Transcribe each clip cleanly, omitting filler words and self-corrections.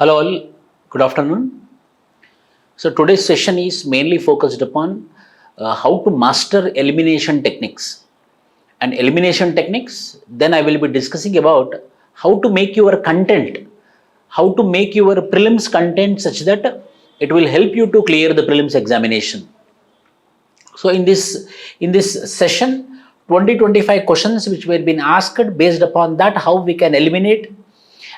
Hello all, good afternoon. So today's session is mainly focused upon how to master elimination techniques. And elimination techniques, then I will be discussing about how to make your content, how to make your prelims content such that it will help you to clear the prelims examination. So in this session, 20-25 questions which were being asked, based upon that how we can eliminate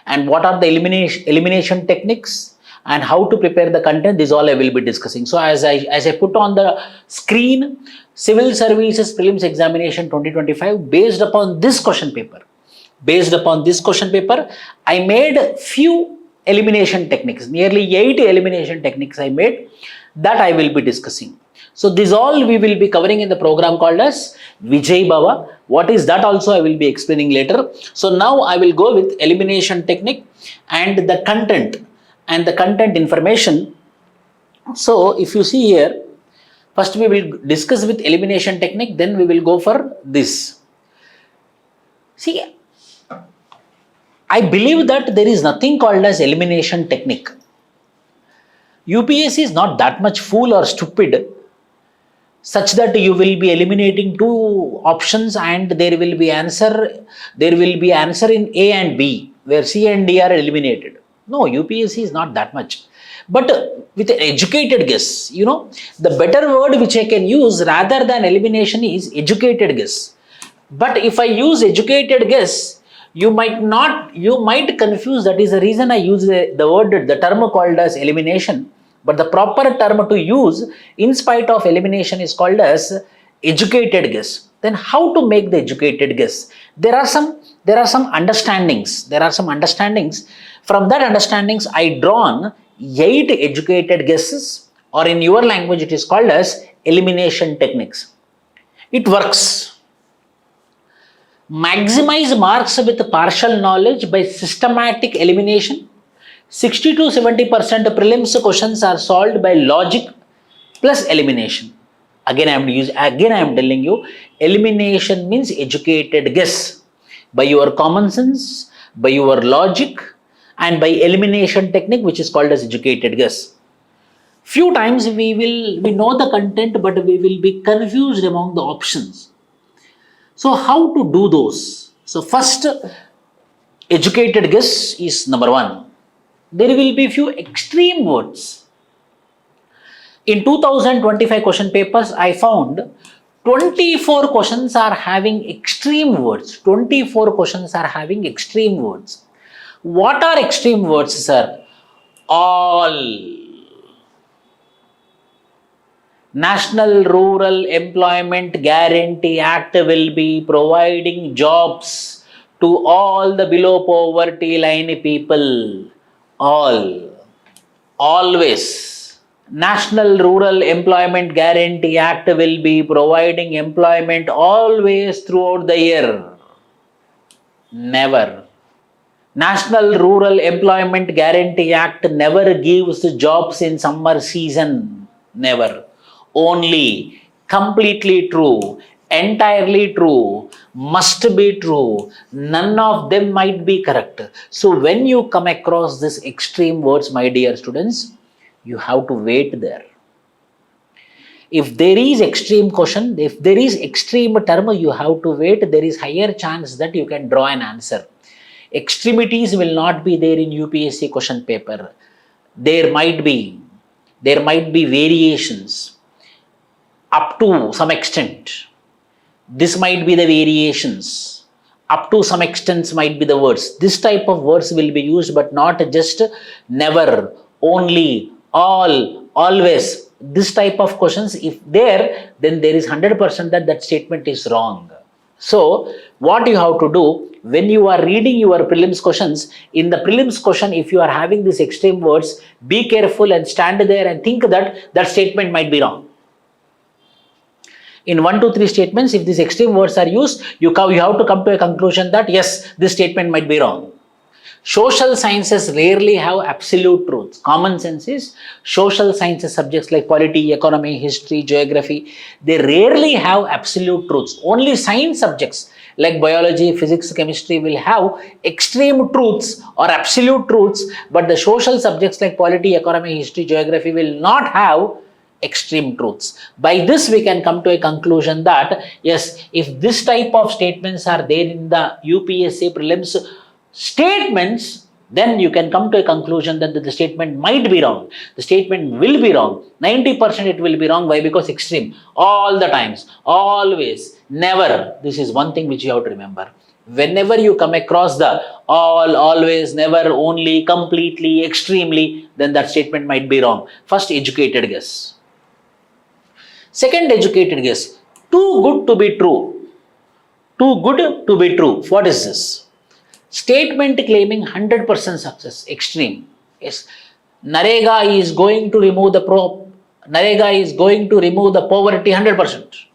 and what are the elimination techniques and how to prepare the content, this all I will be discussing. So as I put on the screen, Civil Services Prelims Examination 2025, based upon this question paper, I made few elimination techniques, nearly 8 elimination techniques I made, that I will be discussing. So this all we will be covering in the program called as Vijayebhava. What is that also I will be explaining later. So now I will go with elimination technique and the content information. So if you see here, first we will discuss with elimination technique, then we will go for this. See, I believe that there is nothing called as elimination technique. UPSC is not that much fool or stupid such that you will be eliminating 2 options and there will be answer in A and B, where C and D are eliminated. No, UPSC is not that much. But with an educated guess, the better word which I can use rather than elimination is educated guess. But if I use educated guess, you might confuse. That is the reason I use the term called as elimination. But the proper term to use in spite of elimination is called as educated guess. Then how to make the educated guess? There are some understandings. From that understandings, I drawn 8 educated guesses, or in your language it is called as elimination techniques. It works. Maximize marks with partial knowledge by systematic elimination. 60 to 70% prelims questions are solved by logic plus elimination. Again I am telling you, elimination means educated guess by your common sense, by your logic, and by elimination technique, which is called as educated guess. Few times we know the content, but we will be confused among the options. So how to do those? So first, educated guess is number 1. There will be few extreme words. In 2025 question papers, I found 24 questions are having extreme words. 24 questions are having extreme words. What are extreme words, sir? All. National Rural Employment Guarantee Act will be providing jobs to all the below poverty line people. All. Always. National Rural Employment Guarantee Act will be providing employment always throughout the year. Never. National Rural Employment Guarantee Act never gives jobs in summer season. Never. Only. Completely true. Entirely true, must be true, none of them might be correct. So when you come across these extreme words, my dear students, you have to wait there. If there is extreme question, if there is extreme term, you have to wait. There is higher chance that you can draw an answer. Extremities will not be there in UPSC question paper. There might be variations up to some extent. This might be the variations. Up to some extent might be the words. This type of words will be used, but not just never, only, all, always. This type of questions, if there, then there is 100% that statement is wrong. So what you have to do when you are reading your prelims questions, in the prelims question, if you are having these extreme words, be careful and stand there and think that statement might be wrong. In 1, 2, 3 statements, if these extreme words are used, you have to come to a conclusion that yes, this statement might be wrong. Social sciences rarely have absolute truths. Common sense is social sciences subjects like polity, economy, history, geography, they rarely have absolute truths. Only science subjects, Like biology, physics, chemistry will have extreme truths or absolute truths, but the social subjects like polity, economy, history, geography will not have extreme truths. By this we can come to a conclusion that yes, if this type of statements are there in the UPSC prelims statements, then you can come to a conclusion that the statement might be wrong. The statement will be wrong. 90% it will be wrong. Why? Because extreme. All the times, always, never. This is one thing which you have to remember. Whenever you come across the all, always, never, only, completely, extremely, then that statement might be wrong. First, educated guess. Second, educated guess. Too good to be true. Too good to be true. What is this? Statement claiming 100% success. Extreme. Yes. Narega is going to remove the Narega is going to remove the poverty 100%.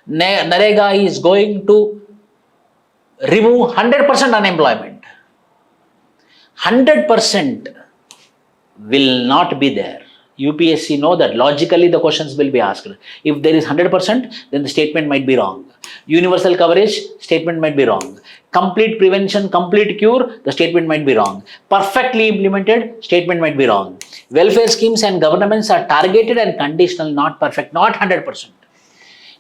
Narega is going to remove 100% unemployment. 100% will not be there. UPSC know that logically the questions will be asked. If there is 100%, then the statement might be wrong. Universal coverage, statement might be wrong. Complete prevention, complete cure, the statement might be wrong. Perfectly implemented, statement might be wrong. Welfare schemes and governments are targeted and conditional, not perfect, not 100%.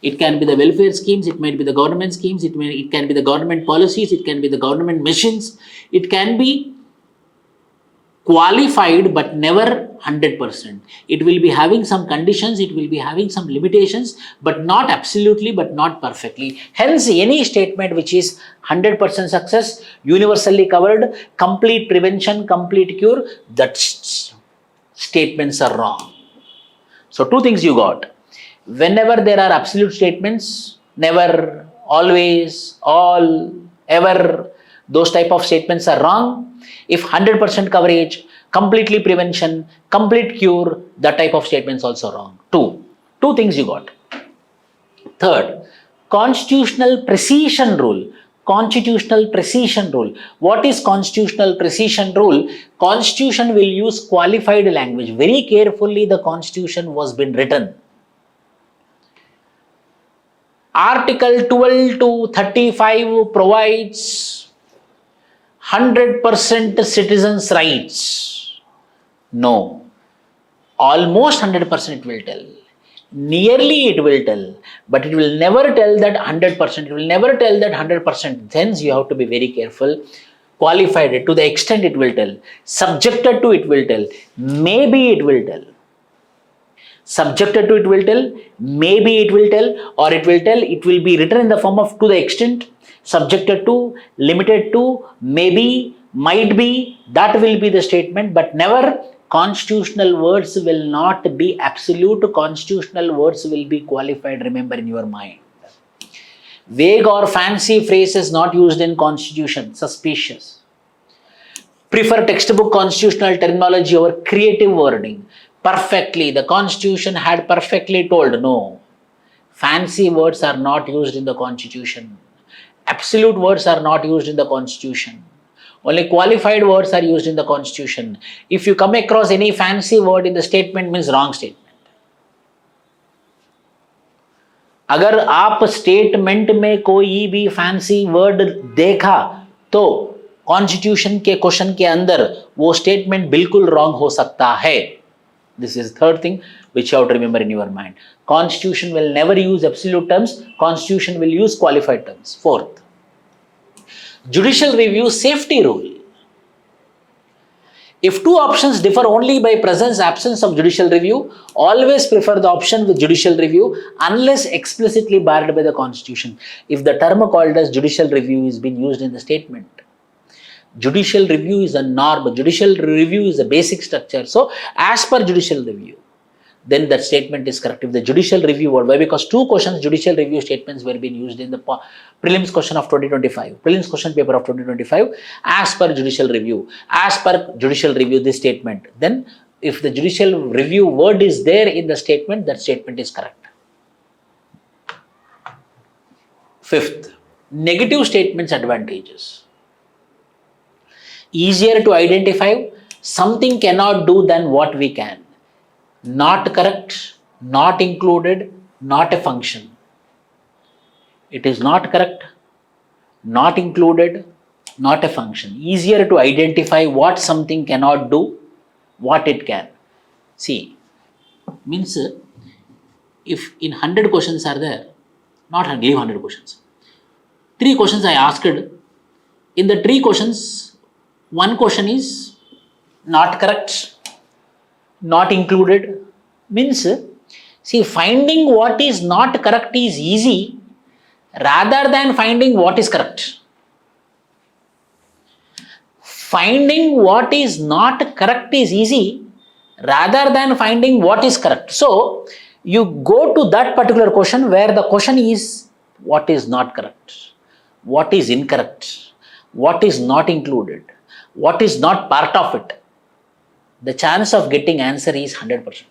It can be the welfare schemes, it might be the government schemes, it can be the government policies, it can be the government missions, it can be qualified but never 100%. It will be having some conditions, it will be having some limitations, but not absolutely, but not perfectly. Hence, any statement which is 100% success, universally covered, complete prevention, complete cure, that statements are wrong. So, two things you got. Whenever there are absolute statements, never, always, all, ever, those type of statements are wrong. If 100% coverage, completely prevention, complete cure, that type of statements also wrong. Two things you got. Third, constitutional precision rule. Constitutional precision rule. What is constitutional precision rule? Constitution will use qualified language. Very carefully the constitution was been written. Article 12 to 35 provides 100% citizens' rights. No. Almost 100% it will tell. Nearly it will tell. But it will never tell that 100%. It will never tell that 100%. Hence you have to be very careful. Qualified it to the extent it will tell. Subjected to it will tell. Maybe it will tell. Subjected to it will tell. Maybe it will tell. Or it will tell. It will be written in the form of to the extent. Subjected to, limited to, maybe, might be, that will be the statement, but never constitutional words will not be absolute, constitutional words will be qualified, remember in your mind. Vague or fancy phrases not used in constitution, suspicious. Prefer textbook constitutional terminology over creative wording. Perfectly, the constitution had perfectly told, no. Fancy words are not used in the constitution. Absolute words are not used in the constitution. Only qualified words are used in the constitution. If you come across any fancy word in the statement, means wrong statement. अगर आप statement में कोई भी fancy word देखा तो constitution के question के अंदर वो स्टेटमेंट बिल्कुल रॉन्ग हो सकता है. This is third thing which you have to remember in your mind. Constitution will never use absolute terms. Constitution will use qualified terms. Fourth, judicial review safety rule. If two options differ only by presence absence of judicial review, always prefer the option with judicial review unless explicitly barred by the constitution. If the term called as judicial review is being used in the statement, judicial review is a norm, judicial review is a basic structure. So, as per judicial review, then that statement is correct. If the judicial review word, why? Because two questions, judicial review statements were being used in the prelims question of 2025, prelims question paper of 2025, as per judicial review. As per judicial review, this statement, then if the judicial review word is there in the statement, that statement is correct. Fifth, negative statements advantages. Easier to identify, something cannot do than what we can. Not correct, not included, not a function. It is not correct, not included, not a function. Easier to identify what something cannot do, what it can. See, means if in 100 questions are there, not leave 100 questions. 3 questions I asked. In the 3 questions, one question is not correct, not included. Means, see, finding what is not correct is easy rather than finding what is correct. Finding what is not correct is easy rather than finding what is correct. So, you go to that particular question where the question is what is not correct, what is incorrect, what is not included, what is not part of it. The chance of getting answer is 100%.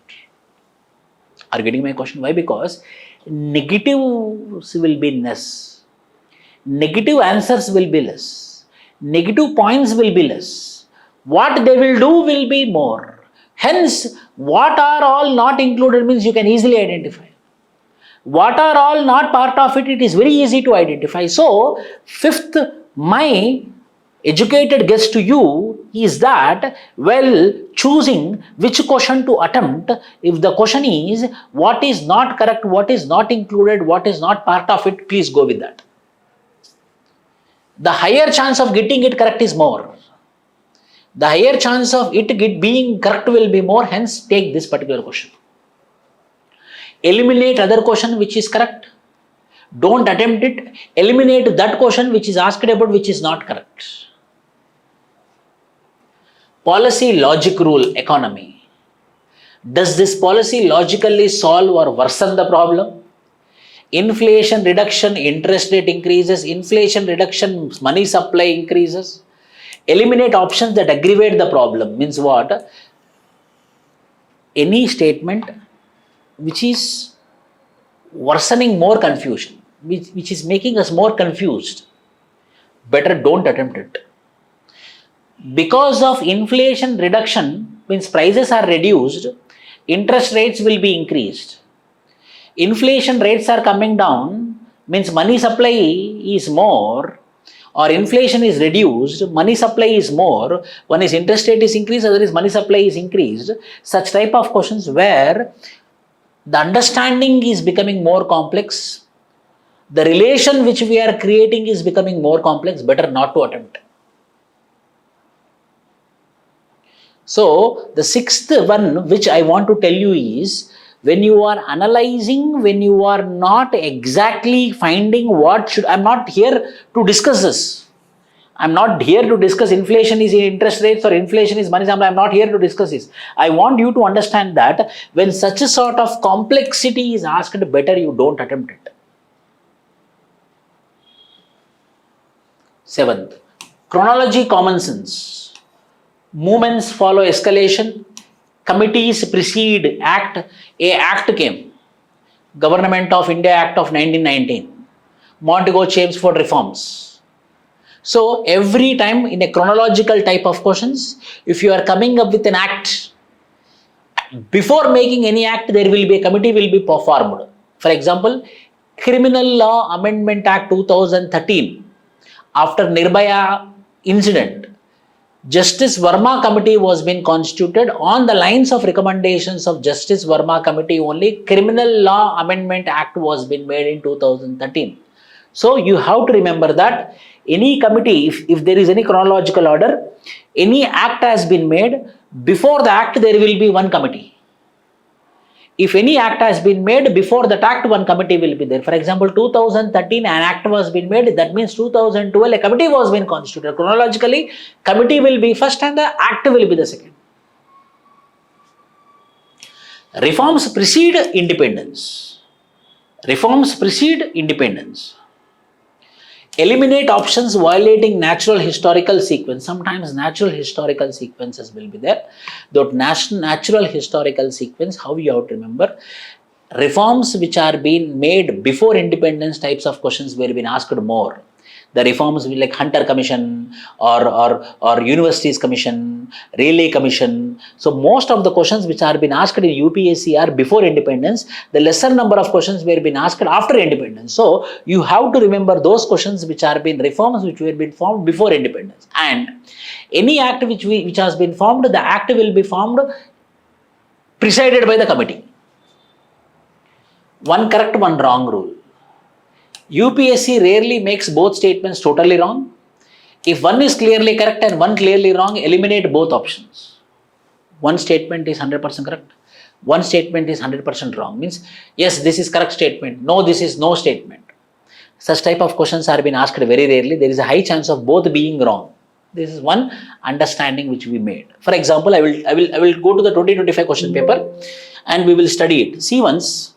Are you getting my question? Why? Because negatives will be less, negative answers will be less, negative points will be less. What they will do will be more. Hence, what are all not included means you can easily identify. What are all not part of it, it is very easy to identify. So, fifth, my educated guess to you is that while choosing which question to attempt, if the question is what is not correct, what is not included, what is not part of it, please go with that. The higher chance of getting it correct is more. The higher chance of it being correct will be more, hence take this particular question. Eliminate other question which is correct. Don't attempt it. Eliminate that question which is asked about which is not correct. Policy, logic, rule, economy. Does this policy logically solve or worsen the problem? Inflation reduction, interest rate increases. Inflation reduction, money supply increases. Eliminate options that aggravate the problem. Means what? Any statement which is worsening more confusion, which is making us more confused, better don't attempt it. Because of inflation reduction, means prices are reduced, interest rates will be increased. Inflation rates are coming down, means money supply is more, or inflation is reduced, money supply is more. One is interest rate is increased, other is money supply is increased. Such type of questions where the understanding is becoming more complex, the relation which we are creating is becoming more complex, better not to attempt. So, the sixth one which I want to tell you is, when you are analyzing, when you are not exactly finding what should, I am not here to discuss this. I am not here to discuss inflation is in interest rates or inflation is money supply. I am not here to discuss this. I want you to understand that when such a sort of complexity is asked, better you don't attempt it. Seventh, chronology, common sense. Movements follow escalation. Committees precede act. A act came. Government of India Act of 1919. Montego Chelmsford reforms. So every time in a chronological type of questions, if you are coming up with an act, before making any act, there will be a committee will be formed. For example, Criminal Law Amendment Act 2013. After Nirbhaya incident, Justice Verma Committee was being constituted on the lines of recommendations of Justice Verma Committee only. Criminal Law Amendment Act was being made in 2013. So you have to remember that any committee, if there is any chronological order, any act has been made, before the act there will be one committee. If any act has been made, before that act one committee will be there. For example, 2013 an act was being made, that means 2012 a committee was being constituted. Chronologically, committee will be first and the act will be the second. Reforms precede independence. Reforms precede independence. Eliminate options violating natural historical sequence. Sometimes natural historical sequences will be there. That natural historical sequence, how you have to remember, reforms which are being made before independence types of questions will be asked more. The reforms like Hunter Commission or Universities Commission, Railway Commission. So most of the questions which are been asked in UPSC are before independence. The lesser number of questions were been asked after independence. So you have to remember those questions which are been reforms which were been formed before independence. And any act which has been formed, the act will be formed presided by the committee. One correct, one wrong rule. UPSC rarely makes both statements totally wrong. If one is clearly correct and one clearly wrong, eliminate both options. One statement is 100% correct. One statement is 100% wrong. Means, yes, this is correct statement. No, this is no statement. Such type of questions are being asked very rarely. There is a high chance of both being wrong. This is one understanding which we made. For example, I will go to the 2025 question paper and we will study it. See once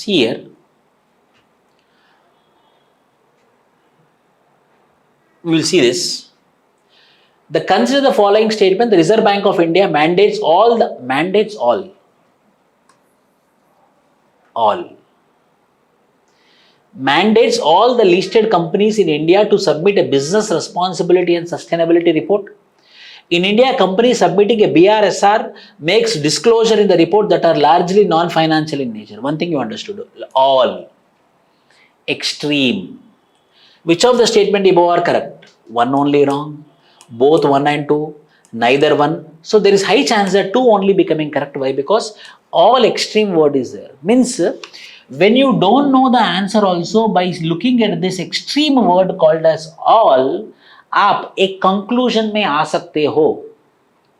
here. We will see this. Consider the following statement: the Reserve Bank of India mandates all the listed companies in India to submit a business responsibility and sustainability report. In India, a company submitting a BRSR makes disclosure in the report that are largely non-financial in nature. One thing you understood: all, extreme. Which of the statement above are correct? One only wrong, both 1 and 2, neither one. So there is high chance that 2 only becoming correct. Why? Because all extreme word is there. Means when you don't know the answer also, by looking at this extreme word called as all, आप एक conclusion में आ सकते हो.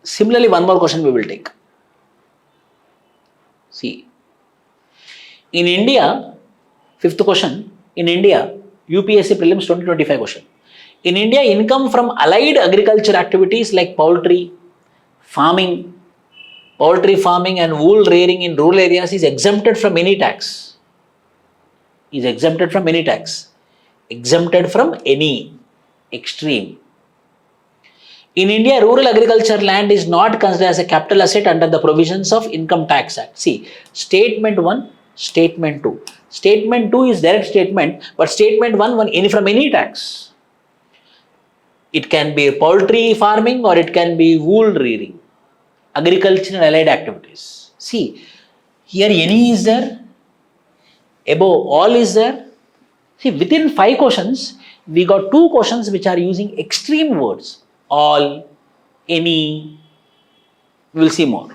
Similarly, one more question we will take. See, in India, fifth question, in India, UPSC Prelims 2025 question. In India, income from allied agriculture activities like poultry farming and wool rearing in rural areas is exempted from any tax. Exempted from any extreme. In India, rural agriculture land is not considered as a capital asset under the provisions of Income Tax Act. See, statement 1, statement 2. Statement 2 is direct statement, but statement 1 from any tax. It can be poultry farming or it can be wool rearing, agriculture and allied activities. See, here any is there, above all is there. See, within 5 questions, we got 2 questions which are using extreme words. All, any, we will see more.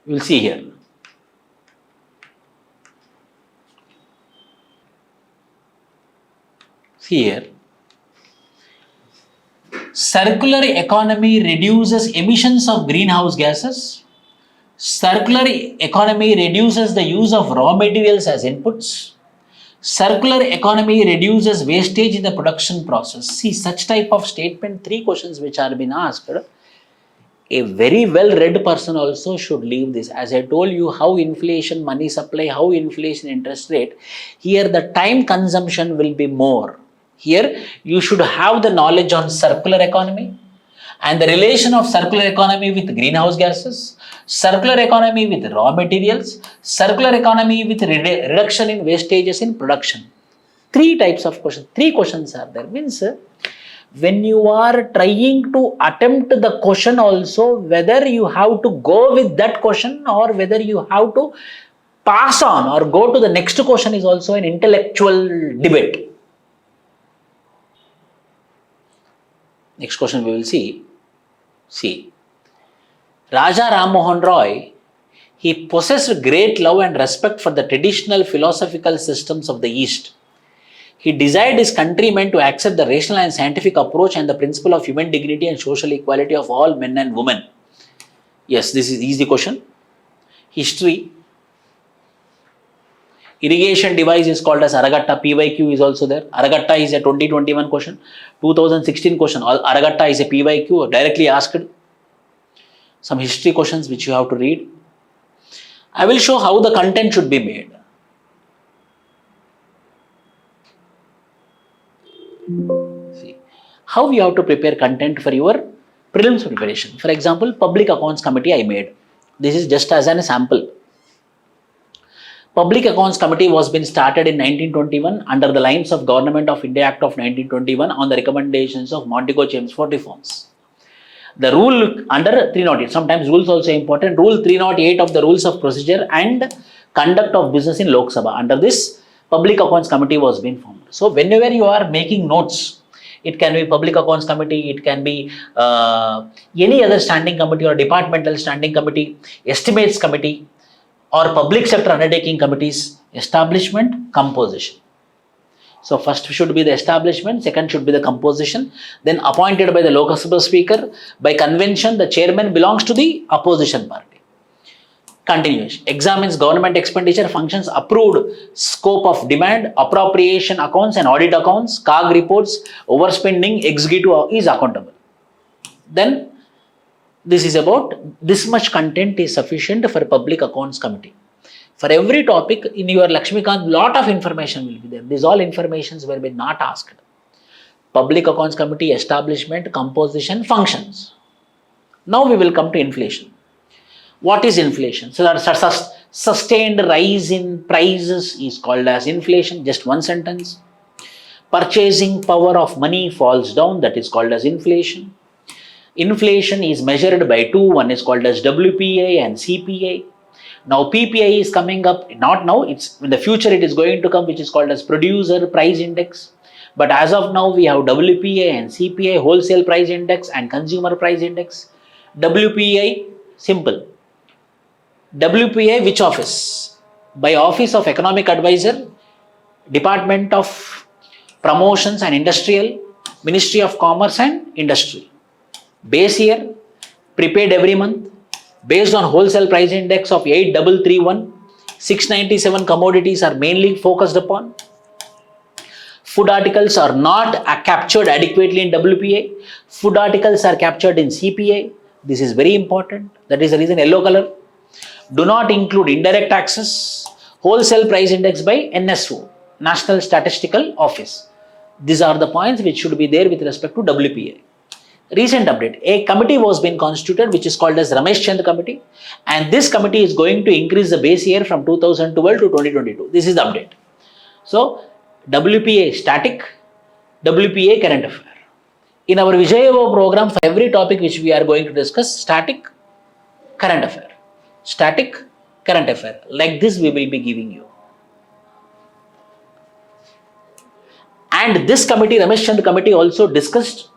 We will see here. See here. Circular economy reduces emissions of greenhouse gases. Circular economy reduces the use of raw materials as inputs. Circular economy reduces wastage in the production process. See, such type of statement, 3 questions which are being asked. A very well-read person also should leave this. As I told you, how inflation, money supply, how inflation, interest rate, here the time consumption will be more. Here, you should have the knowledge on circular economy and the relation of circular economy with greenhouse gases, circular economy with raw materials, circular economy with reduction in wastages in production. 3 types of questions. 3 questions are there. Means when you are trying to attempt the question also, whether you have to go with that question or whether you have to pass on or go to the next question is also an intellectual debate. Next question we will see. See, Raja Ram Mohan Roy, he possessed great love and respect for the traditional philosophical systems of the East. He desired his countrymen to accept the rational and scientific approach and the principle of human dignity and social equality of all men and women. Yes, this is easy question. History. Irrigation device is called as Aragatta. PYQ is also there. Aragatta is a 2021 question. 2016 question. Aragatta is a PYQ directly asked. Some history questions which you have to read. I will show how the content should be made. See, how you have to prepare content for your prelims preparation. For example, public accounts committee I made. This is just as an sample. Public Accounts Committee was been started in 1921 under the lines of Government of India Act of 1921 on the recommendations of Montego James for reforms. The rule under 308, sometimes rules also important, Rule 308 of the Rules of Procedure and Conduct of Business in Lok Sabha. Under this, Public Accounts Committee was being formed. So whenever you are making notes, it can be Public Accounts Committee, it can be any other standing committee or departmental standing committee, estimates committee, or public sector undertaking committees, establishment, composition. So first should be the establishment, second should be the composition, then appointed by the Lok Sabha Speaker. By convention, the chairman belongs to the opposition party. Continuation. Examines government expenditure, functions, approved scope of demand, appropriation accounts and audit accounts, CAG reports, overspending, executive is accountable. Then this is about this much content is sufficient for Public Accounts Committee. For every topic in your Lakshmikant, lot of information will be there. These all informations will be not asked. Public Accounts Committee, establishment, composition, functions. Now we will come to inflation. What is inflation? So that sustained rise in prices is called as inflation. Just one sentence. Purchasing power of money falls down. That is called as inflation. Inflation is measured by two. One is called as WPI and CPI. Now PPI is coming up. Not now. It's in the future. It is going to come, which is called as Producer Price Index. But as of now, we have WPI and CPI, Wholesale Price Index and Consumer Price Index. WPI, simple. WPI, which office? By Office of Economic Advisor, Department of Promotions and Industrial, Ministry of Commerce and Industry. Base year, prepaid every month, based on Wholesale Price Index of 8331, 697 commodities are mainly focused upon. Food articles are not captured adequately in WPI. Food articles are captured in CPI. This is very important. That is the reason yellow color. Do not include indirect taxes, Wholesale Price Index by NSO, National Statistical Office. These are the points which should be there with respect to WPI. Recent update, a committee was being constituted which is called as Ramesh Chand Committee, and this committee is going to increase the base year from 2012 to 2022. This is the update. So, WPA static, WPA current affair. In our Vijayebhava program, for every topic which we are going to discuss, static, current affair. Static, current affair. Like this we will be giving you. And this committee, Ramesh Chand Committee, also discussed.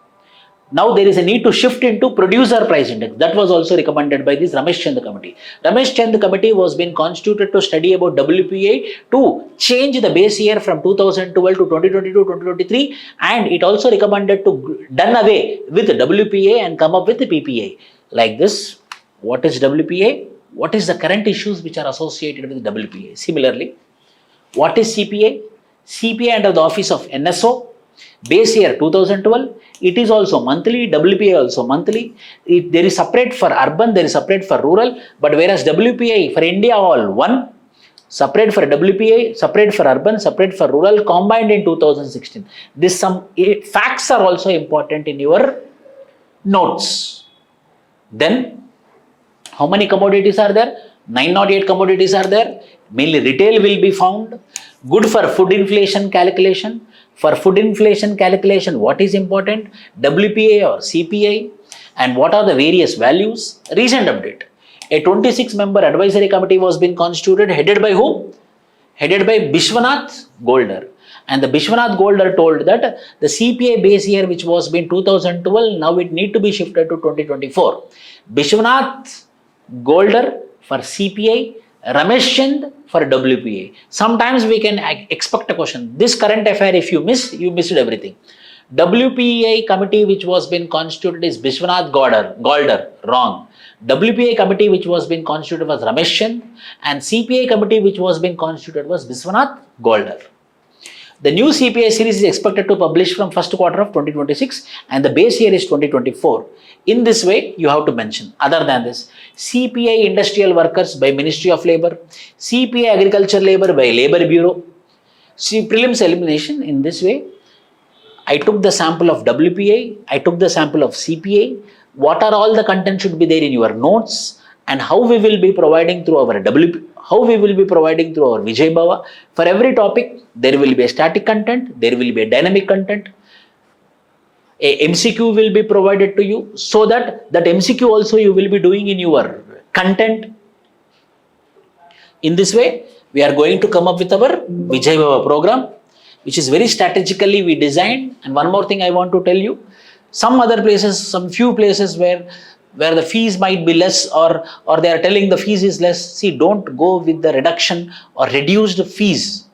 Now there is a need to shift into Producer Price Index. That was also recommended by this Ramesh Chand Committee. Ramesh Chand Committee was being constituted to study about WPI to change the base year from 2012 to 2022-2023, and it also recommended to done away with WPI and come up with the PPI. Like this, what is WPI? What is the current issues which are associated with WPI? Similarly, what is CPI? CPI under the office of NSO, base year 2012, it is also monthly, WPI also monthly. There is separate for urban, there is separate for rural, but whereas WPI for India all one, separate for WPI, separate for urban, separate for rural, combined in 2016. This some facts are also important in your notes. Then, how many commodities are there? 908 commodities are there. Mainly retail will be found. Good for food inflation calculation. For food inflation calculation, what is important? WPI or CPI, and what are the various values? Recent update. A 26-member advisory committee was being constituted, headed by whom? Headed by Vishwanath Golder. And the Vishwanath Golder told that the CPI base year, which was been 2012, now it need to be shifted to 2024. Vishwanath Golder for CPI, Ramesh Chand for WPI. Sometimes we can expect a question. This current affair, if you miss, you missed everything. WPI committee which was been constituted is Vishwanath Golder, wrong. WPI committee which was being constituted was Ramesh Chand, and CPI committee which was being constituted was Vishwanath Golder. The new CPI series is expected to publish from first quarter of 2026, and the base year is 2024. In this way, you have to mention, other than this, CPI Industrial Workers by Ministry of Labour, CPI Agriculture Labour by Labour Bureau. See, prelims elimination in this way. I took the sample of WPI, I took the sample of CPI. What are all the content should be there in your notes, and how we will be providing through our WP, how we will be providing through our Vijayebhava. For every topic, there will be a static content, there will be a dynamic content, a MCQ will be provided to you, so that MCQ also you will be doing in your content. In this way, we are going to come up with our Vijayebhava program, which is very strategically we designed. And one more thing I want to tell you, some other places, some few places where the fees might be less, or they are telling the fees is less. See, don't go with the reduction or reduced fees.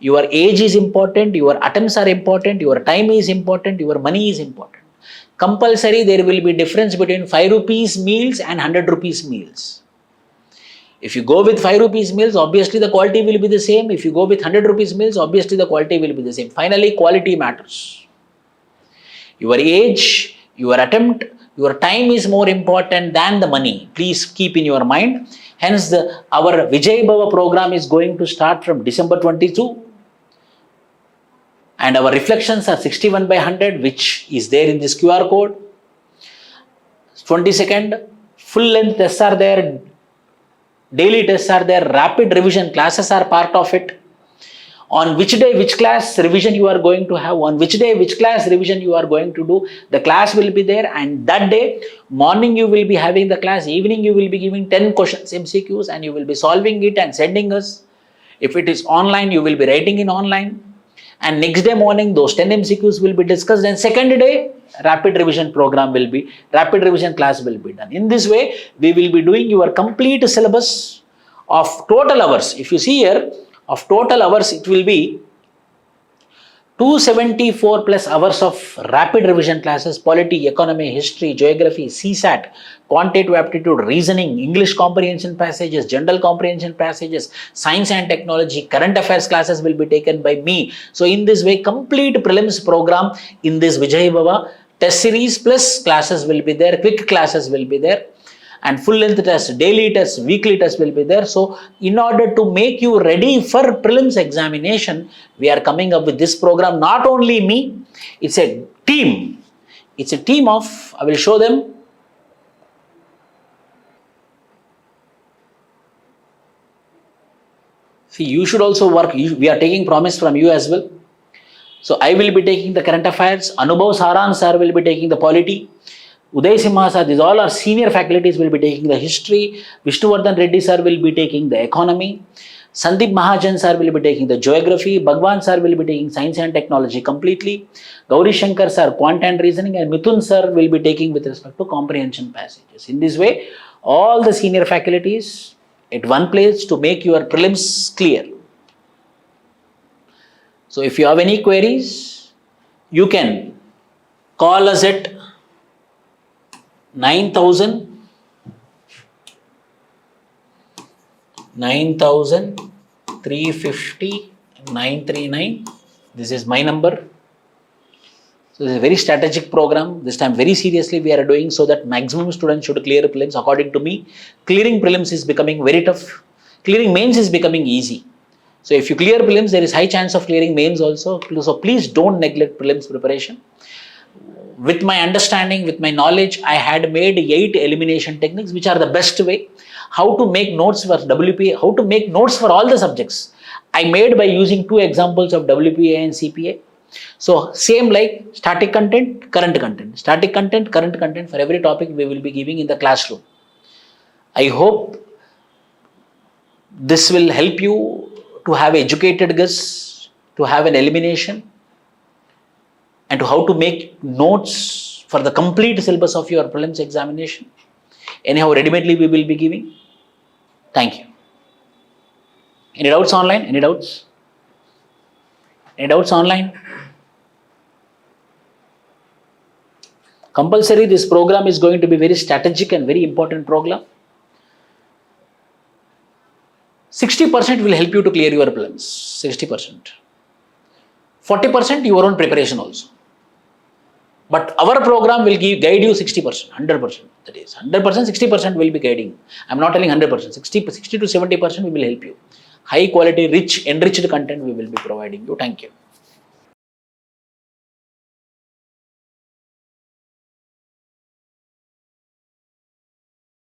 Your age is important, your attempts are important, your time is important, your money is important. Compulsory, there will be difference between 5 rupees meals and 100 rupees meals. If you go with 5 rupees meals, obviously the quality will be the same. If you go with 100 rupees meals, obviously the quality will be the same. Finally, quality matters. Your age, your attempt, your time is more important than the money. Please keep in your mind. Hence, our Vijayebhava program is going to start from December 22. And our reflections are 61 by 100, which is there in this QR code. 22nd, full length tests are there, daily tests are there, rapid revision classes are part of it. On which day, which class revision you are going to have, on which day, which class revision you are going to do, the class will be there, and that day, morning you will be having the class, evening you will be giving 10 questions, MCQs, and you will be solving it and sending us. If it is online, you will be writing in online. And next day morning, those 10 MCQs will be discussed, and second day, rapid revision program will be, rapid revision class will be done. In this way, we will be doing your complete syllabus of total hours. If you see here, of total hours, it will be 274 plus hours of rapid revision classes, polity, economy, history, geography, CSAT, quantitative aptitude, reasoning, English comprehension passages, general comprehension passages, science and technology, current affairs classes will be taken by me. So in this way, complete prelims program in this Vijayebhava test series plus classes will be there, quick classes will be there, and full length tests, daily tests, weekly tests will be there. So in order to make you ready for prelims examination, we are coming up with this program. Not only me, it's a team. It's a team of, I will show them. See, you should also work. We are taking promise from you as well. So I will be taking the current affairs. Anubhav Saran sir will be taking the polity. Uday Simha sir, these all our senior faculties will be taking the history. Vishnuvardhan Reddy sir will be taking the economy. Sandeep Mahajan sir will be taking the geography. Bhagwan sir will be taking science and technology completely. Gauri Shankar sir, quant and reasoning. And Mithun sir will be taking with respect to comprehension passages. In this way, all the senior faculties at one place to make your prelims clear. So if you have any queries, you can call us at 9,350 939. This is my number. So this is a very strategic program. This time very seriously we are doing, so that maximum students should clear prelims. According to me, clearing prelims is becoming very tough. Clearing mains is becoming easy. So if you clear prelims, there is high chance of clearing mains also. So please don't neglect prelims preparation. With my understanding, with my knowledge, I had made 8 elimination techniques, which are the best way. How to make notes for WPA, how to make notes for all the subjects, I made by using 2 examples of WPA and CPA. So same like static content, current content. Static content, current content, for every topic we will be giving in the classroom. I hope this will help you to have educated guess, to have an elimination, and to how to make notes for the complete syllabus of your prelims examination. Anyhow, ready-madely we will be giving. Thank you. Any doubts online? Any doubts? Any doubts online? Compulsory, this program is going to be very strategic and very important program. 60% will help you to clear your prelims. 60%. 40% your own preparation also. But our program will guide you 60%, 100%. That is 100%, 60% will be guiding. I am not telling 100%. 60 to 70% we will help you. High quality, rich, enriched content we will be providing you. Thank you.